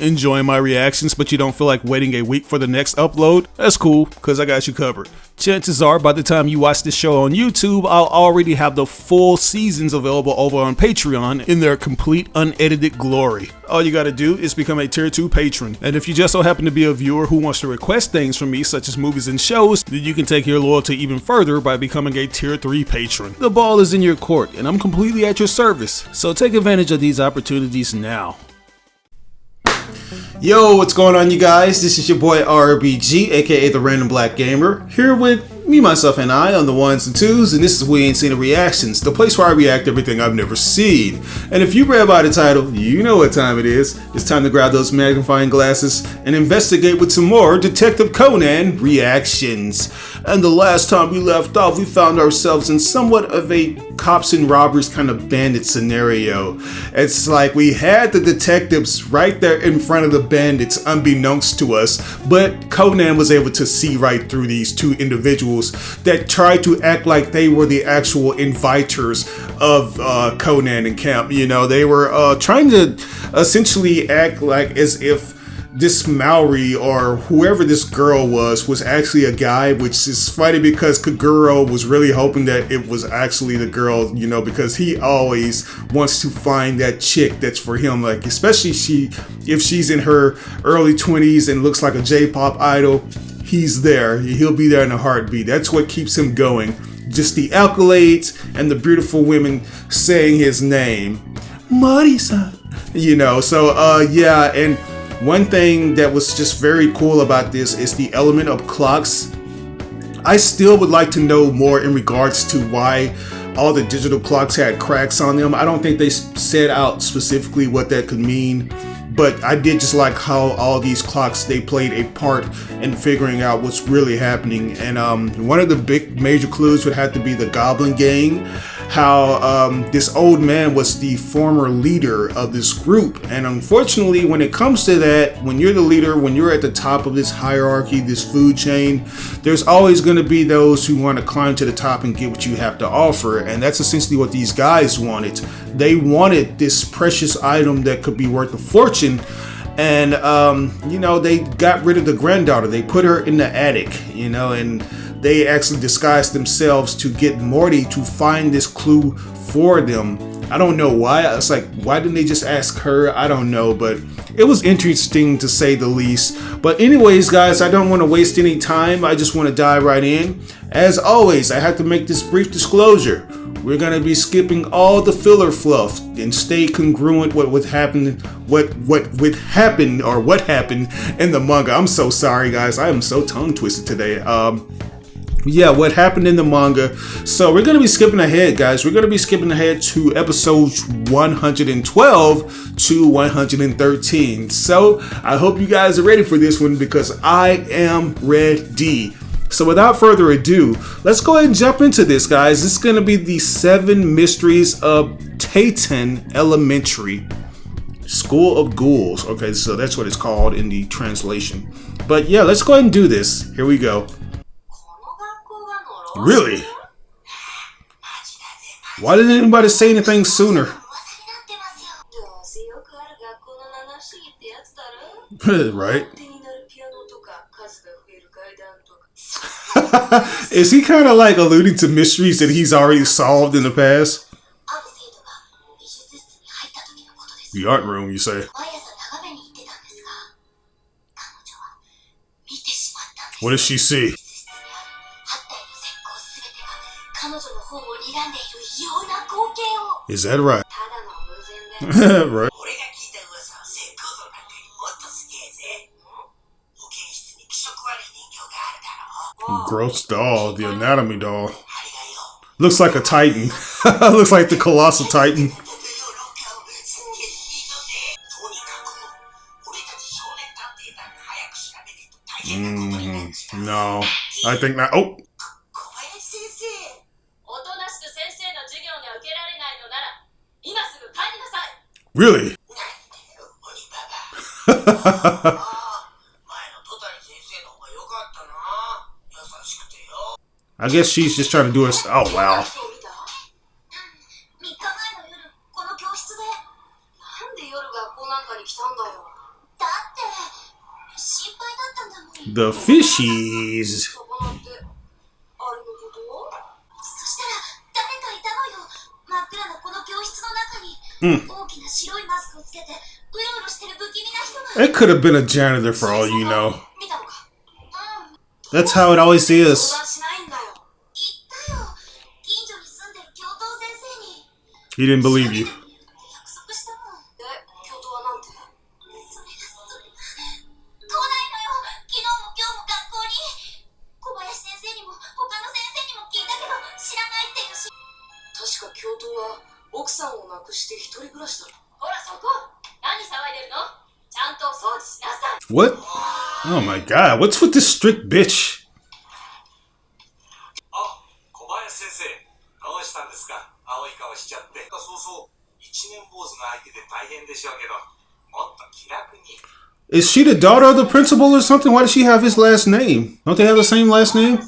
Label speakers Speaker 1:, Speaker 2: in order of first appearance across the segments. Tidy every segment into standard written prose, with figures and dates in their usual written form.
Speaker 1: enjoying my reactions, but you don't feel like waiting a week for the next upload? That's cool, because I got you covered. Chances are, by the time you watch this show on YouTube, I'll already have the full seasons available over on Patreon in their complete unedited glory. All you gotta do is become a tier 2 patron. And if you just so happen to be a viewer who wants to request things from me, such as movies and shows, then you can take your loyalty even further by becoming a tier 3 patron. The ball is in your court, and I'm completely at your service. So take advantage of these opportunities now. Yo, what's going on, you guys? This is your boy RBG, aka the Random Black Gamer, here with me, myself, and I on the ones and twos, and this is We Ain't Seen the Reactions, the place where I react to everything I've never seen. And if you read by the title, you know what time it is. It's time to grab those magnifying glasses and investigate with some more Detective Conan reactions. And the last time we left off, we found ourselves in somewhat of a cops and robbers kind of bandit scenario. It's like we had the detectives right there in front of the bandits unbeknownst to us, but Conan was able to see right through these two individuals that tried to act like they were the actual inviters of Conan and camp. You know, they were trying to essentially act like as if this Maori or whoever this girl was actually a guy, which is funny because Kaguro was really hoping that it was actually the girl, you know, because he always wants to find that chick that's for him, like especially if she's in her early 20s and looks like a J-pop idol. He's there. He'll be there in a heartbeat. That's what keeps him going. Just the accolades and the beautiful women saying his name. Marisa. You know, so yeah, and one thing that was just very cool about this is the element of clocks. I still would like to know more in regards to why all the digital clocks had cracks on them. I don't think they said out specifically what that could mean, but I did just like how all these clocks, they played a part in figuring out what's really happening. And one of the big major clues would have to be the Goblin Gang, how this old man was the former leader of this group. And unfortunately, when it comes to that, when you're the leader, when you're at the top of this hierarchy, this food chain, there's always going to be those who want to climb to the top and get what you have to offer. And that's essentially what these guys wanted. They wanted this precious item that could be worth a fortune. And you know, they got rid of the granddaughter. They put her in the attic, you know, and they actually disguised themselves to get Morty to find this clue for them. I don't know why. It's like, why didn't they just ask her? I don't know, but it was interesting to say the least. But anyways, guys, I don't want to waste any time. I just want to dive right in. As always, I have to make this brief disclosure. We're going to be skipping all the filler fluff and stay congruent with what happened in the manga. I'm so sorry, guys. I am so tongue twisted today. Yeah, what happened in the manga. So we're going to be skipping ahead, guys. We're going to be skipping ahead to episodes 112 to 113. So I hope you guys are ready for this one because I am ready. So without further ado, let's go ahead and jump into this, guys. This is going to be the 7 Mysteries of Tayton Elementary School of Ghouls. Okay, so that's what it's called in the translation. But yeah, let's go ahead and do this. Here we go. Really? Why didn't anybody say anything sooner? Right? Is he kind of like alluding to mysteries that he's already solved in the past? The art room, you say? What does she see? Is that right? Right. Gross doll, the anatomy doll. Looks like a Titan. Looks like the colossal Titan. No, I think not. Oh. Really? I guess she's just trying to do us. Oh, wow. The fishies. It could have been a janitor for all you know. That's how it always is. He didn't believe you. What? Oh my god, what's with this strict bitch? Is she the daughter of the principal or something? Why does she have his last name? Don't they have the same last name?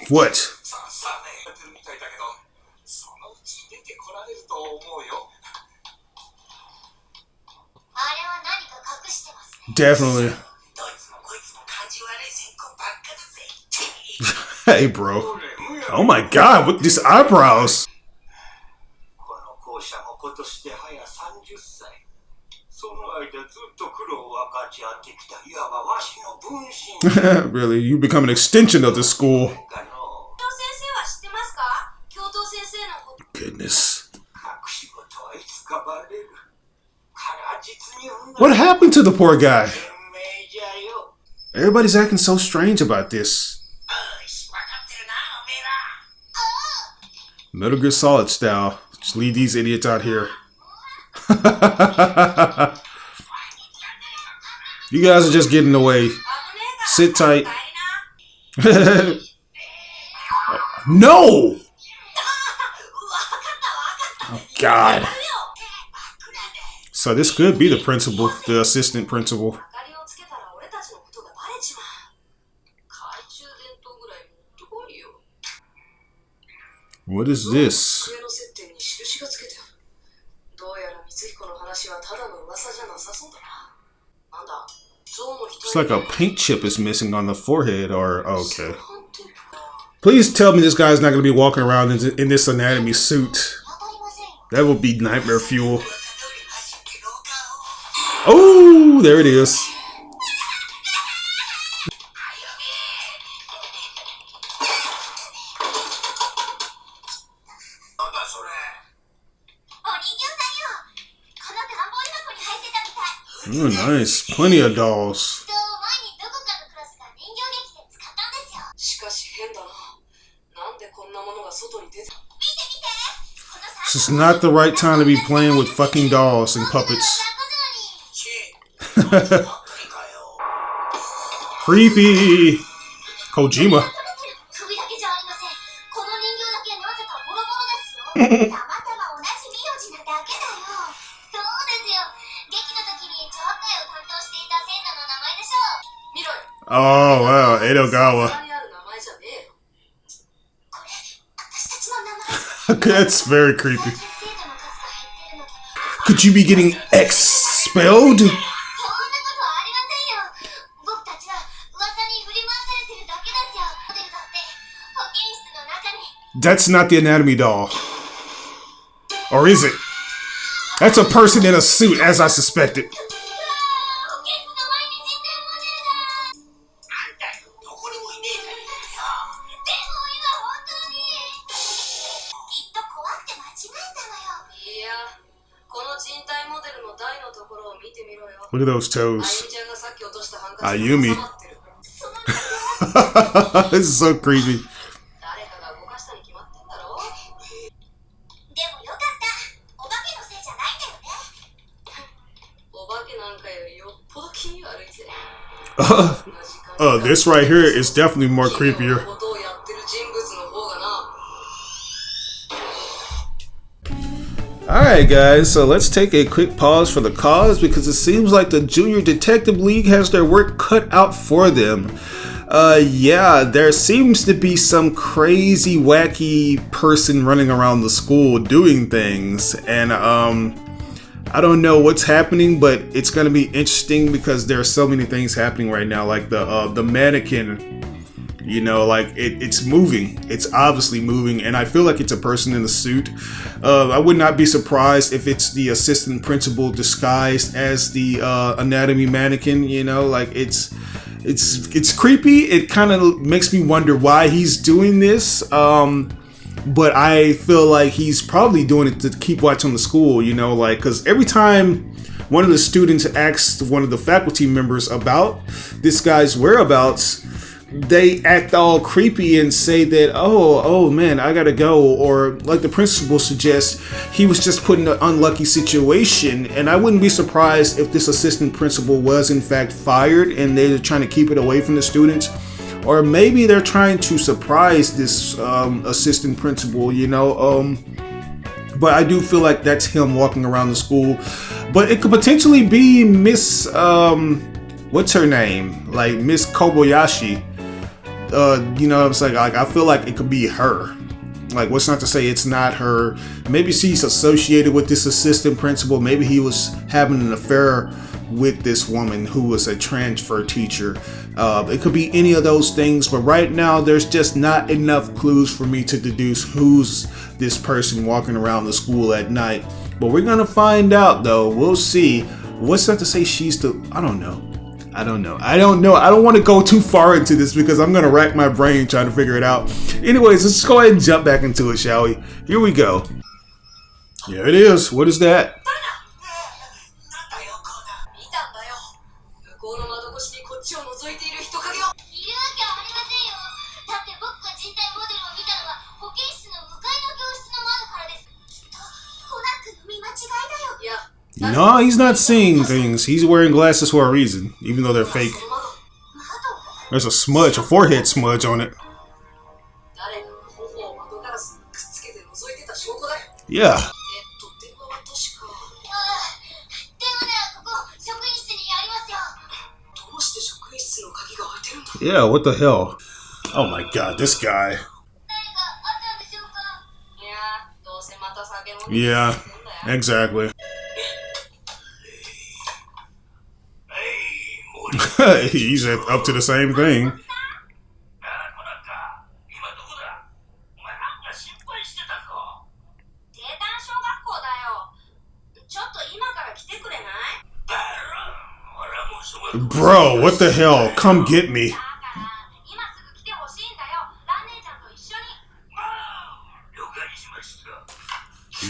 Speaker 1: What? Definitely. Hey, bro. Oh my god, with these eyebrows. Really, you become an extension of the school. Goodness. What happened to the poor guy? Everybody's acting so strange about this. Metal Gear Solid style. Just leave these idiots out here. You guys are just getting away. Sit tight. No! Oh, God. So this could be the principal, the assistant principal. What is this? It's like a paint chip is missing on the forehead, or okay. Please tell me this guy's not going to be walking around in this anatomy suit. That would be nightmare fuel. Oh, there it is. Oh, nice. Plenty of dolls. This is not the right time to be playing with fucking dolls and puppets. Creepy. Kojima. Oh wow, Edogawa. That's very creepy. Could you be getting expelled? That's not the anatomy doll. Or is it? That's a person in a suit, as I suspected. Look at those toes. Ayumi. This is so creepy. This right here is definitely more creepier. Alright guys, so let's take a quick pause for the cause because it seems like the Junior Detective League has their work cut out for them. Yeah, there seems to be some crazy, wacky person running around the school doing things, and I don't know what's happening, but it's gonna be interesting because there are so many things happening right now. Like the mannequin, you know, like it's moving. It's obviously moving, and I feel like it's a person in a suit. I would not be surprised if it's the assistant principal disguised as the anatomy mannequin. You know, like it's creepy. It kind of makes me wonder why he's doing this. But I feel like he's probably doing it to keep watch on the school, you know, like, because every time one of the students asked one of the faculty members about this guy's whereabouts, they act all creepy and say that, oh man, I gotta go. Or like the principal suggests, he was just put in an unlucky situation. And I wouldn't be surprised if this assistant principal was in fact fired and they're trying to keep it away from the students. Or maybe they're trying to surprise this assistant principal, you know. But I do feel like that's him walking around the school. But it could potentially be Miss, what's her name? Like Miss Kobayashi. You know what I'm saying? Like, I feel like it could be her. Like, what's not to say it's not her? Maybe she's associated with this assistant principal. Maybe he was having an affair with this woman who was a transfer teacher. It could be any of those things, but right now there's just not enough clues for me to deduce who's this person walking around the school at night. But we're gonna find out, though. We'll see. What's not to say she's the... I don't know. I don't want to go too far into this because I'm gonna rack my brain trying to figure it out. Anyways, let's go ahead and jump back into it, shall we? Here we go. Here it is. What is that? No, he's not seeing things. He's wearing glasses for a reason, even though they're fake. There's a smudge, a forehead smudge on it. Yeah. Yeah, what the hell? Oh my god, this guy. Yeah, exactly. He's up to the same thing. Bro, what the hell? Come get me.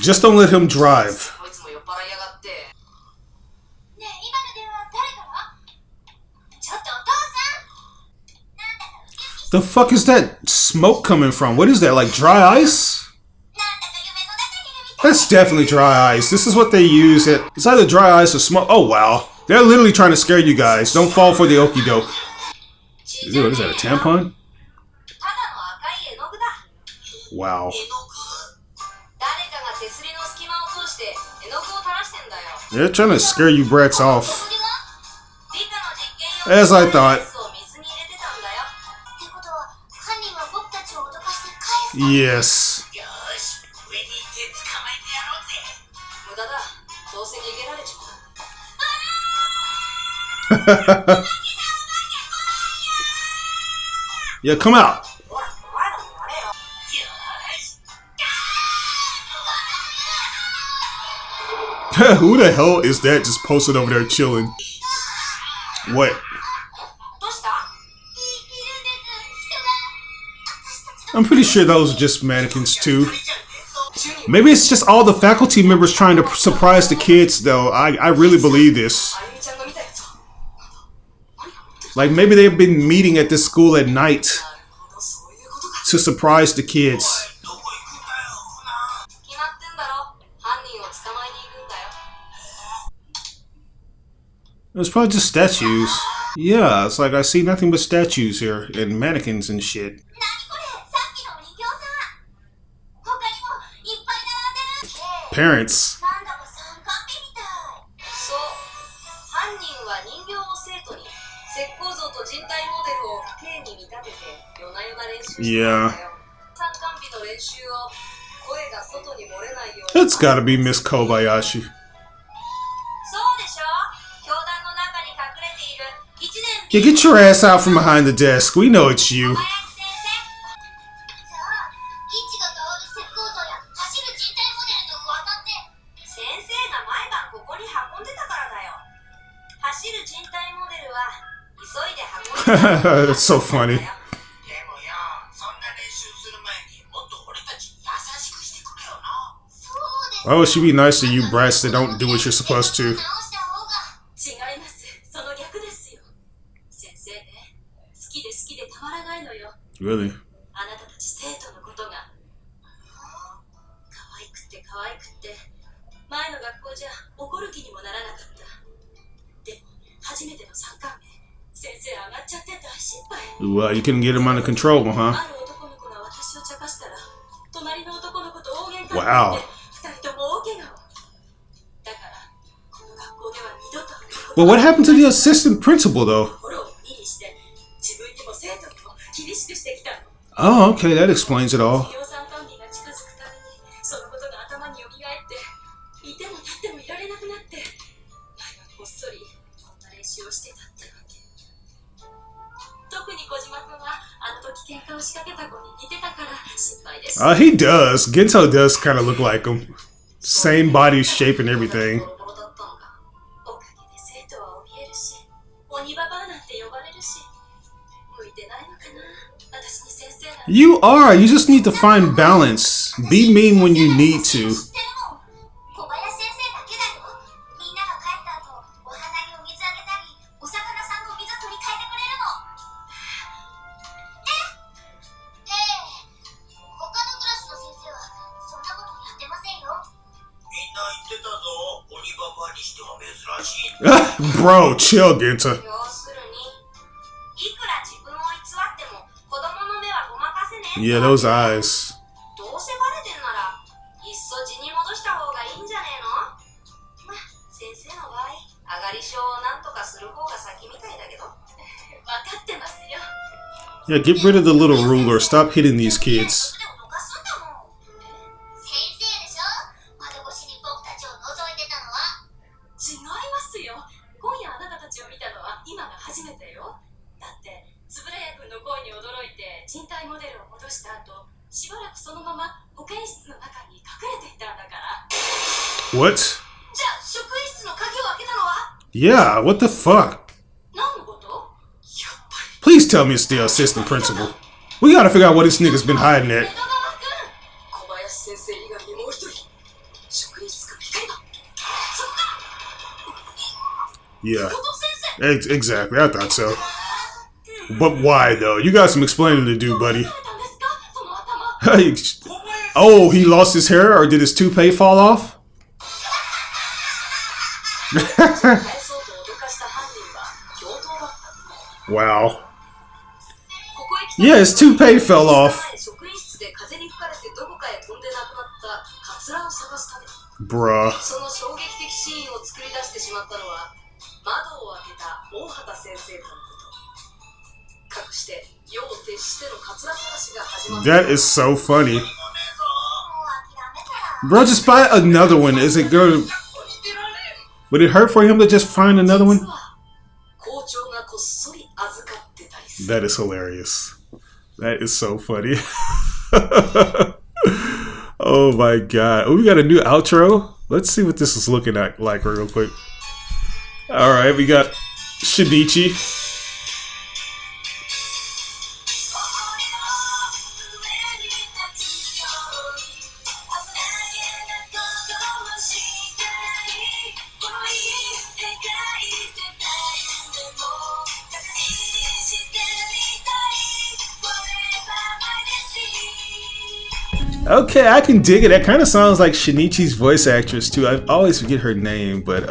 Speaker 1: Just don't let him drive. The fuck is that smoke coming from? What is that, like dry ice? That's definitely dry ice. This is what they use. It's either dry ice or smoke. Oh, wow. They're literally trying to scare you guys. Don't fall for the okie doke. What is that, a tampon? Wow. They're trying to scare you brats off. As I thought. Yes. Yeah, come out. Who the hell is that just posted over there chilling? What? I'm pretty sure those are just mannequins too. Maybe it's just all the faculty members trying to surprise the kids though. I really believe this. Like maybe they've been meeting at this school at night to surprise the kids. It's probably just statues. Yeah, it's like I see nothing but statues here and mannequins and shit. Parents. Yeah. It's gotta be Miss Kobayashi. Yeah, get your ass out from behind the desk. We know it's you. That's so funny. Why would she be nice to you brats that don't do what you're supposed to? Really? Well, you couldn't get him under control, huh? Wow. Well, what happened to the assistant principal, though? Oh, okay, that explains it all. He does. Gento does kind of look like him. Same body shape and everything. You are. You just need to find balance. Be mean when you need to. Bro, chill, Genta. Yeah, those eyes. Yeah, get rid of the little ruler. Stop hitting these kids. What? Yeah, what the fuck? Please tell me it's the assistant principal. We gotta figure out what this nigga's been hiding at. Yeah, exactly. I thought so. But why, though? You got some explaining to do, buddy. Oh, he lost his hair, or did his toupee fall off? Wow. Yeah, his toupee fell off. Bruh. That is so funny. Bro, just buy another one. Is it good? Would it hurt for him to just find another one? That is hilarious. That is so funny. Oh my god. Oh, we got a new outro. Let's see what this is looking at like real quick. Alright, we got Shinichi. Okay, I can dig it. That kind of sounds like Shinichi's voice actress too. I always forget her name, but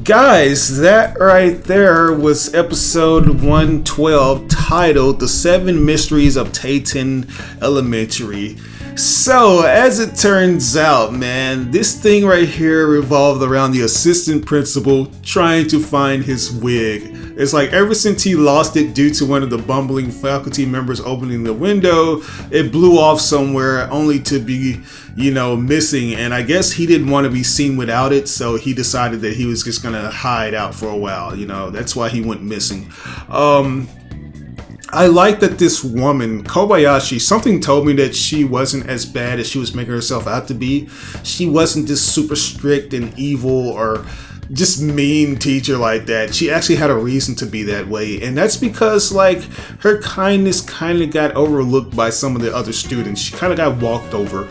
Speaker 1: guys, that right there was episode 112 titled The 7 Mysteries of Tayton Elementary. So, as it turns out, man, this thing right here revolved around the assistant principal trying to find his wig. It's like ever since he lost it due to one of the bumbling faculty members opening the window, it blew off somewhere only to be, missing. And I guess he didn't want to be seen without it, so he decided that he was just gonna hide out for a while. That's why he went missing. I like that this woman, Kobayashi, something told me that she wasn't as bad as she was making herself out to be. She wasn't this super strict and evil or just mean teacher like that. She actually had a reason to be that way, and that's because her kindness kind of got overlooked by some of the other students. She kind of got walked over.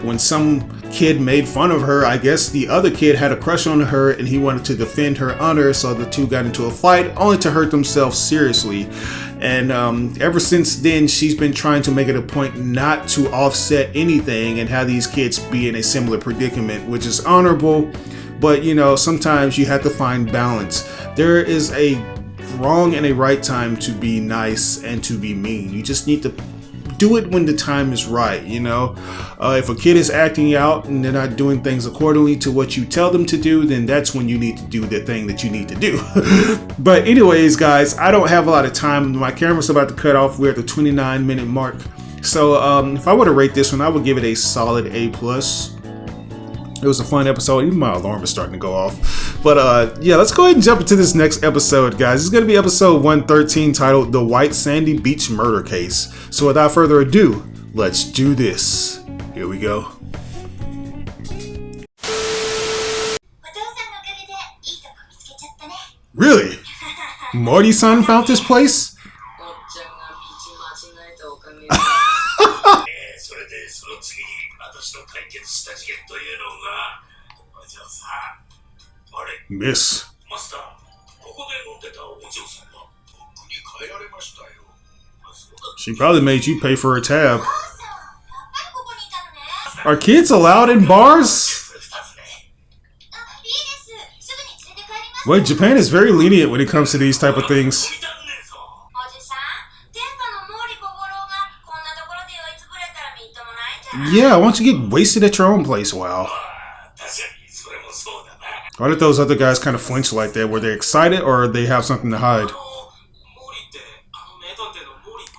Speaker 1: When some kid made fun of her, I guess the other kid had a crush on her and he wanted to defend her honor, so the two got into a fight only to hurt themselves seriously. And ever since then, she's been trying to make it a point not to offset anything and have these kids be in a similar predicament, which is honorable. But sometimes you have to find balance. There is a wrong and a right time to be nice and to be mean. You just need to do it when the time is right. If a kid is acting out and they're not doing things accordingly to what you tell them to do, then that's when you need to do the thing that you need to do. But anyways, guys, I don't have a lot of time. My camera's about to cut off. We're at the 29-minute mark. So if I were to rate this one, I would give it a solid A+. It was a fun episode. Even my alarm is starting to go off. But let's go ahead and jump into this next episode, guys. This is going to be episode 113, titled The White Sandy Beach Murder Case. So without further ado, let's do this. Here we go. Really? Morty-san found this place? Miss. She probably made you pay for a tab. Are kids allowed in bars? Well, Japan is very lenient when it comes to these type of things. Yeah, why don't you get wasted at your own place? Wow. Why did those other guys kind of flinch like that? Were they excited or they have something to hide?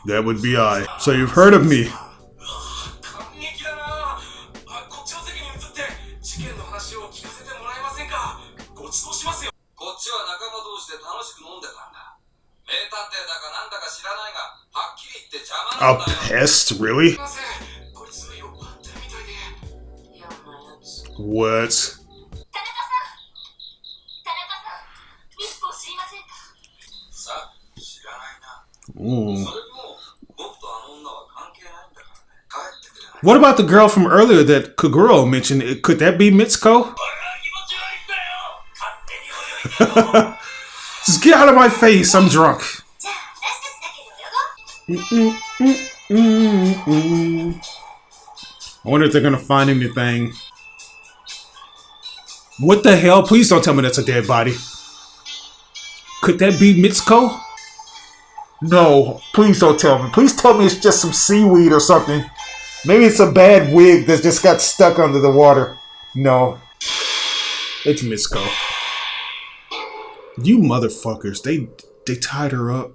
Speaker 1: That would be I. So you've heard of me. A pest? Really? What? Ooh. What about the girl from earlier that Kaguro mentioned? Could that be Mitsuko? Just get out of my face, I'm drunk. I wonder if they're gonna find anything. What the hell? Please don't tell me that's a dead body. Could that be Mitsuko? No, please don't tell me. Please tell me it's just some seaweed or something. Maybe it's a bad wig that just got stuck under the water. No. It's Mitsuko. You motherfuckers. They tied her up.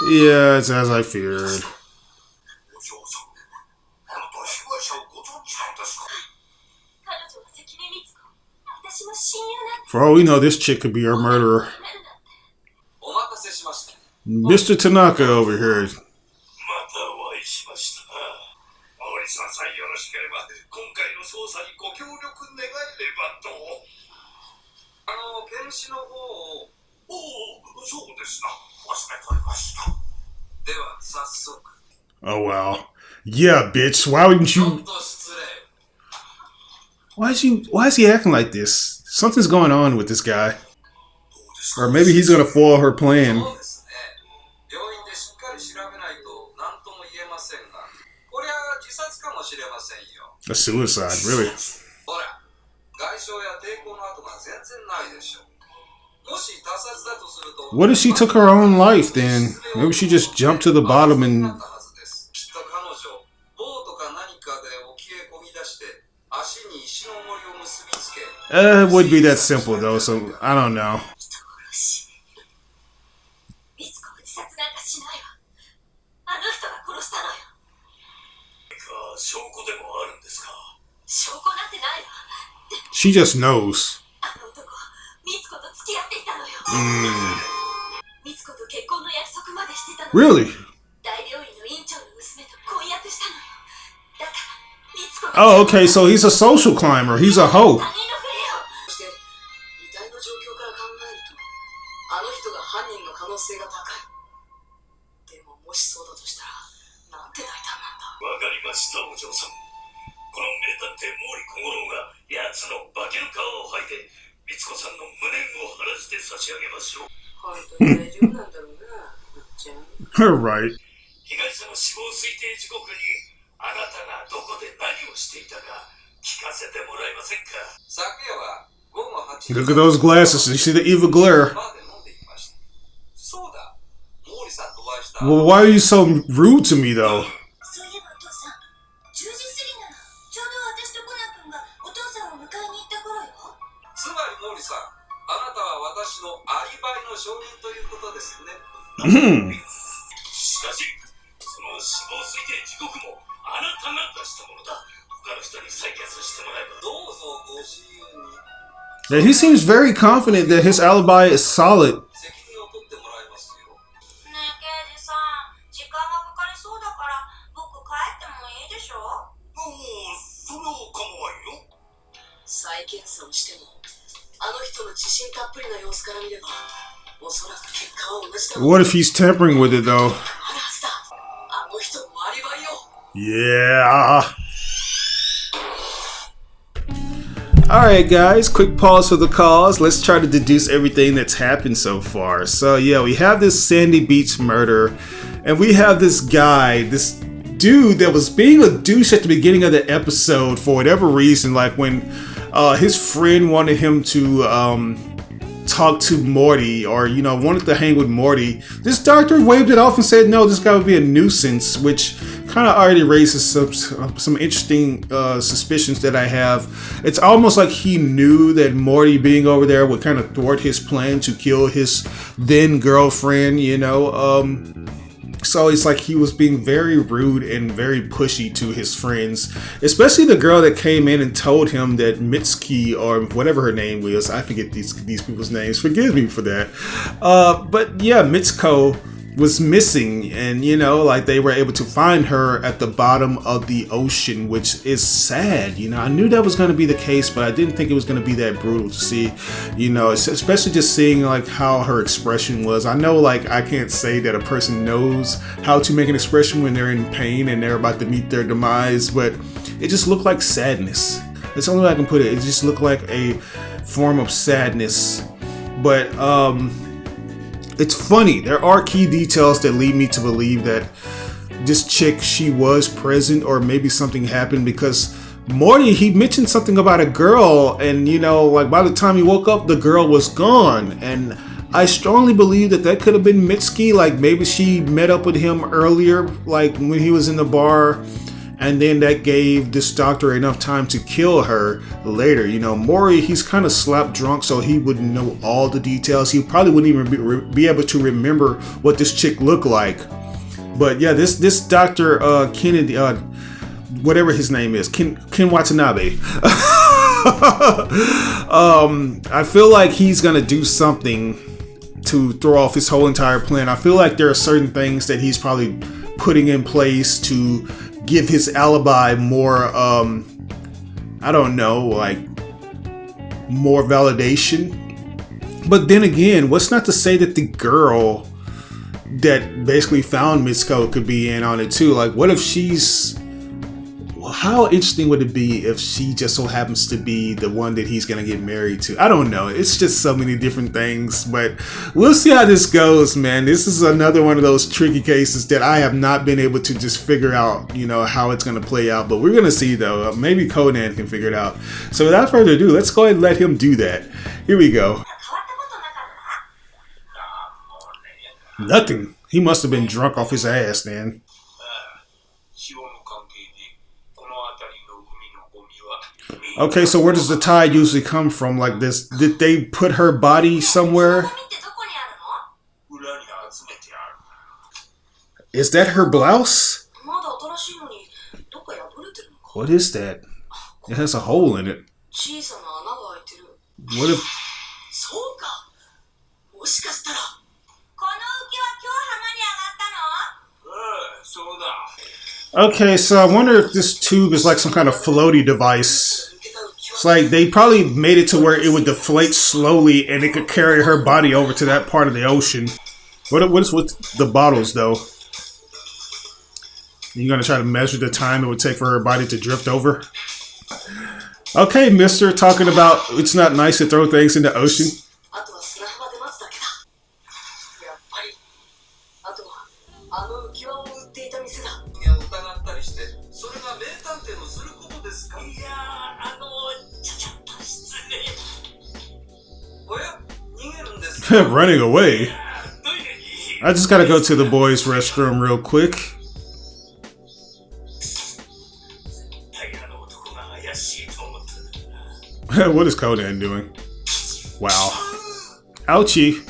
Speaker 1: Yeah, it's as I feared. For all we know, this chick could be our murderer. Mr. Tanaka over here. Oh wow. Yeah, bitch. Why wouldn't you? Why is he acting like this? Something's going on with this guy. Or maybe he's gonna foil her plan. A suicide, really. What if she took her own life then? Maybe she just jumped to the bottom and... it wouldn't be that simple though, so I don't know. She just knows. Really? Oh, okay, so he's a social climber. He's a hoe. Right. Look at those glasses. You see the evil glare. Well, why are you so rude to me, though? Yeah, he seems very confident that his alibi is solid. What if he's tampering with it though? Yeah. Alright guys, quick pause for the cause. Let's try to deduce everything that's happened so far. So yeah, we have this Sandy Beach murder, and we have this guy, this dude that was being a douche at the beginning of the episode for whatever reason, like when his friend wanted him to talk to Morty, or wanted to hang with Morty. This doctor waved it off and said no, this guy would be a nuisance, which kind of already raises some interesting suspicions that I have. It's almost like he knew that Morty being over there would kind of thwart his plan to kill his then girlfriend, so it's like he was being very rude and very pushy to his friends, especially the girl that came in and told him that Mitsuki, or whatever her name was, I forget these people's names, forgive me for that. But yeah, Mitsuko was missing, and like they were able to find her at the bottom of the ocean, which is sad. I knew that was going to be the case, but I didn't think it was going to be that brutal to see, especially just seeing like how her expression was. I know like I can't say that a person knows how to make an expression when they're in pain and they're about to meet their demise, but it just looked like sadness. That's the only way I can put it. It just looked like a form of sadness. But it's funny. There are key details that lead me to believe that this chick, she was present, or maybe something happened, because Morty, he mentioned something about a girl, and like by the time he woke up, the girl was gone. And I strongly believe that could have been Mitsuki. Like maybe she met up with him earlier, like when he was in the bar, and then that gave this doctor enough time to kill her later. Mori, he's kind of slap drunk, so he wouldn't know all the details. He probably wouldn't even be able to remember what this chick looked like. But yeah, this Dr. Kennedy, whatever his name is, Ken Watanabe. I feel like he's gonna do something to throw off his whole entire plan. I feel like there are certain things that he's probably putting in place to give his alibi more, I don't know, like more validation. But then again, what's not to say that the girl that basically found Mitsuko could be in on it too? Like, what if she's... how interesting would it be if she just so happens to be the one that he's gonna get married to? I don't know. It's just so many different things, but we'll see how this goes, man. This is another one of those tricky cases that I have not been able to just figure out, how it's gonna play out. But we're gonna see though. Maybe Conan can figure it out. So without further ado, let's go ahead and let him do that. Here we go. Nothing. He must have been drunk off his ass then. Okay, so where does the tide usually come from? Like this? Did they put her body somewhere? Is that her blouse? What is that? It has a hole in it. What if... Okay, so I wonder if this tube is like some kind of floaty device. It's like they probably made it to where it would deflate slowly and it could carry her body over to that part of the ocean. What is with the bottles, though? You're going to try to measure the time it would take for her body to drift over? Okay, mister, talking about it's not nice to throw things in the ocean. Running away? I just gotta go to the boys' restroom real quick. What is Conan doing? Wow. Ouchie.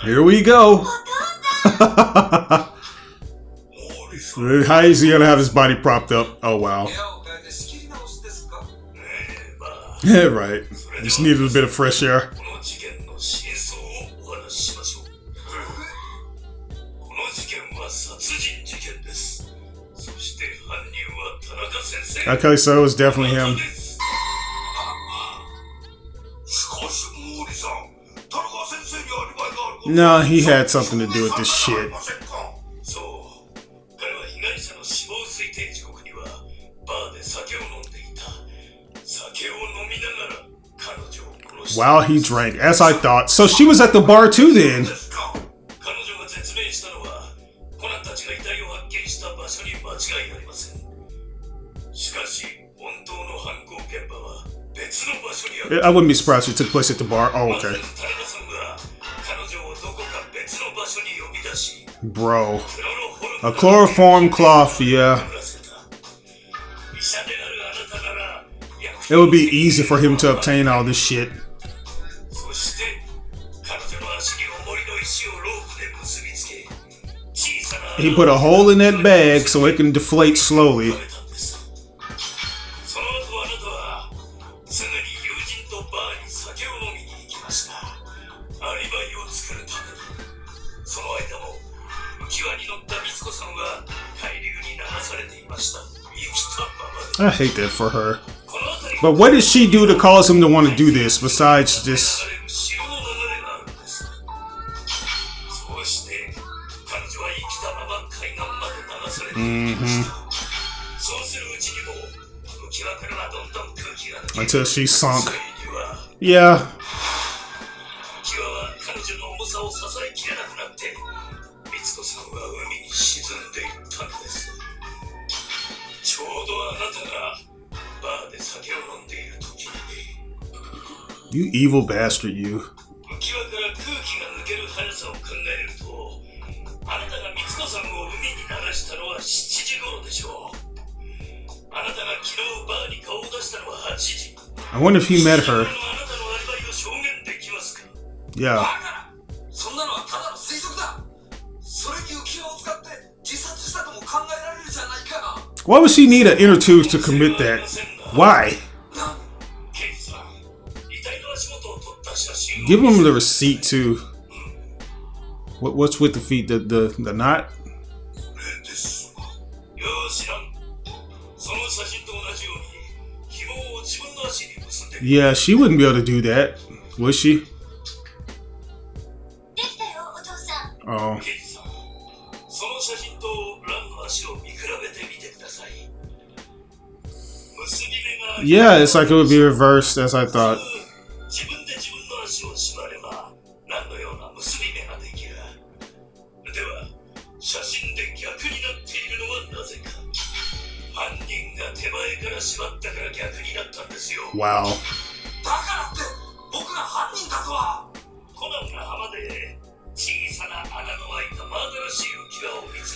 Speaker 1: Here we go. How is he gonna have his body propped up? Oh wow. Yeah, right. Just needed a bit of fresh air. Okay, so it was definitely him. No, he had something to do with this shit. Wow, he drank, as I thought. So she was at the bar too then. I wouldn't be surprised if it took place at the bar. Oh, okay. Bro. A chloroform cloth, yeah. It would be easy for him to obtain all this shit. He put a hole in that bag so it can deflate slowly. I hate that for her. But what did she do to cause him to want to do this besides just... Until she sunk. Yeah. You evil bastard, you. I wonder if he met her. Yeah. Why would she need an inner tube to commit that? Why? Give him the receipt too. What's with the feet? The knot? Yeah, she wouldn't be able to do that, would she? Oh. Yeah, it's like it would be reversed as I thought. Wow.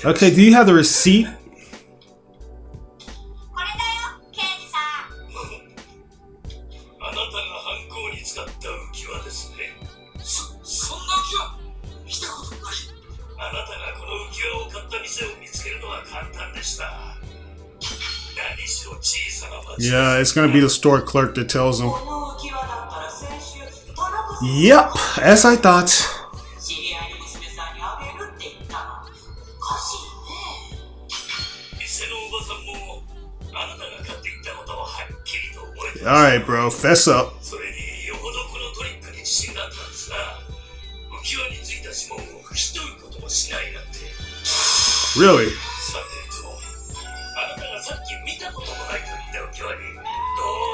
Speaker 1: Okay, do you have the receipt? Yeah, it's gonna be the store clerk that tells him. Yep, as I thought. Alright, bro, fess up. Really?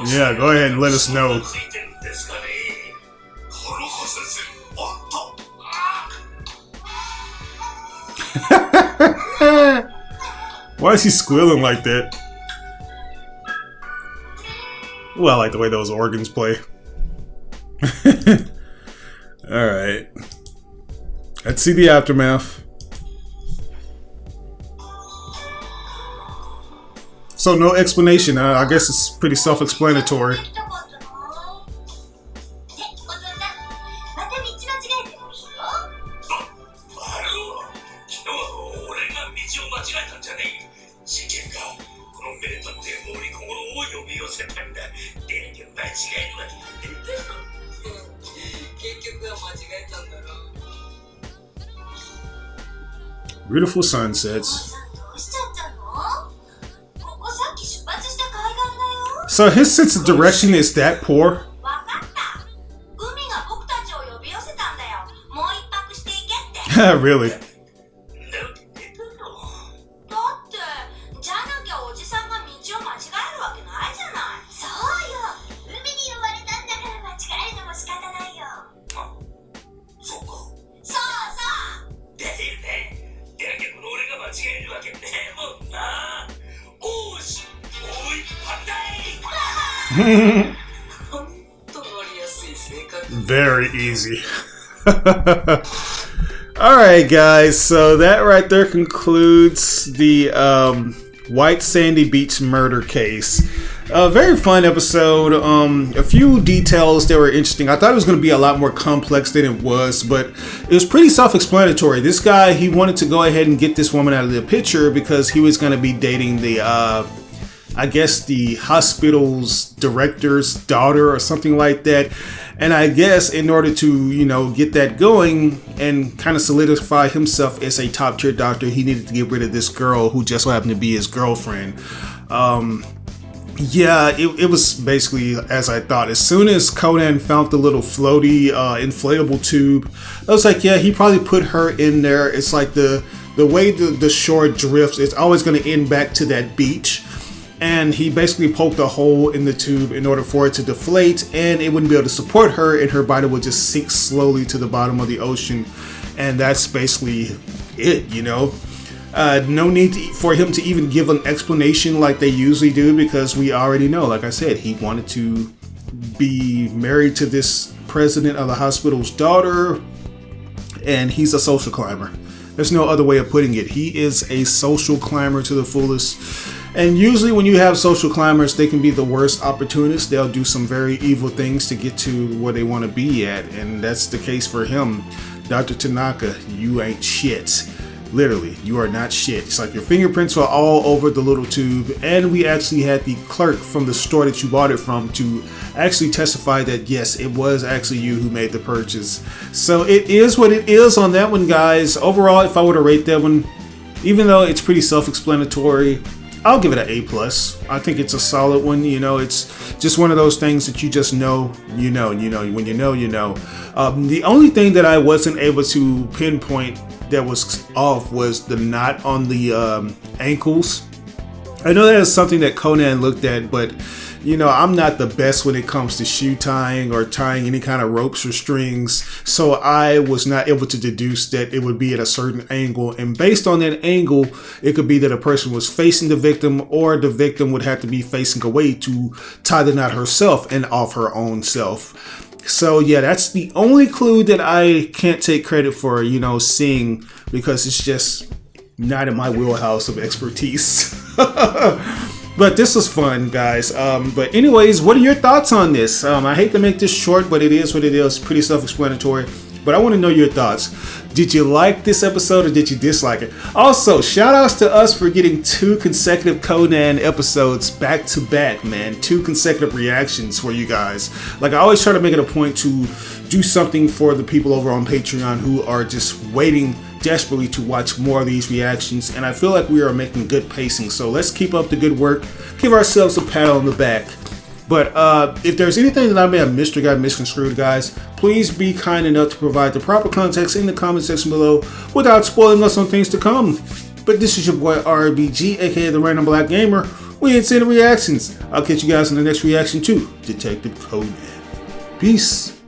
Speaker 1: Yeah, go ahead and let us know. Why is he squealing like that? Well, I like the way those organs play. Alright. Let's see the aftermath. So no explanation. I guess it's pretty self-explanatory. Beautiful sunsets. So his sense of direction is that poor? Really? Very easy. Alright guys, so that right there concludes the White Sandy Beach murder case. A very fun episode. A few details that were interesting. I thought it was going to be a lot more complex than it was, but it was pretty self-explanatory. This guy, he wanted to go ahead and get this woman out of the picture because he was going to be dating the I guess the hospital's director's daughter or something like that. And I guess in order to, you know, get that going and kind of solidify himself as a top tier doctor, he needed to get rid of this girl who just so happened to be his girlfriend. Yeah, it was basically as I thought. As soon as Conan found the little floaty inflatable tube, I was like, yeah, he probably put her in there. It's like the way the shore drifts, it's always going to end back to that beach. And he basically poked a hole in the tube in order for it to deflate, and it wouldn't be able to support her, and her body would just sink slowly to the bottom of the ocean. And that's basically it, you know. No need for him to even give an explanation like they usually do, because we already know, like I said, he wanted to be married to this president of the hospital's daughter, and he's a social climber. There's no other way of putting it. He is a social climber to the fullest. And usually when you have social climbers, they can be the worst opportunists. They'll do some very evil things to get to where they want to be at. And that's the case for him. Dr. Tanaka, you ain't shit. Literally, you are not shit. It's like your fingerprints are all over the little tube. And we actually had the clerk from the store that you bought it from to actually testify that yes, it was actually you who made the purchase. So it is what it is on that one, guys. Overall, if I were to rate that one, even though it's pretty self-explanatory, I'll give it an A+. I think it's a solid one. You know, it's just one of those things that you just know, you know. When you know, you know. The only thing that I wasn't able to pinpoint that was off was the knot on the ankles. I know that is something that Conan looked at, but You know, I'm not the best when it comes to shoe tying or tying any kind of ropes or strings, so I was not able to deduce that it would be at a certain angle, and based on that angle, it could be that a person was facing the victim, or the victim would have to be facing away to tie the knot herself and off her own self. So yeah, that's the only clue that I can't take credit for, you know, seeing, because it's just not in my wheelhouse of expertise. But this was fun, guys. But anyways, what are your thoughts on this? I hate to make this short, but it is what it is. Pretty self-explanatory. But I want to know your thoughts. Did you like this episode or did you dislike it? Also, shout outs to us for getting 2 consecutive Conan episodes back to back, man. 2 consecutive reactions for you guys. Like, I always try to make it a point to do something for the people over on Patreon who are just waiting desperately to watch more of these reactions, and I feel like we are making good pacing, so let's keep up the good work, give ourselves a pat on the back. But if there's anything that I may have missed or got misconstrued, guys, please be kind enough to provide the proper context in the comment section below without spoiling us on things to come. But this is your boy RBG, aka the Random Black Gamer. We ain't seen the reactions. I'll catch you guys in the next reaction to Detective Conan. Peace.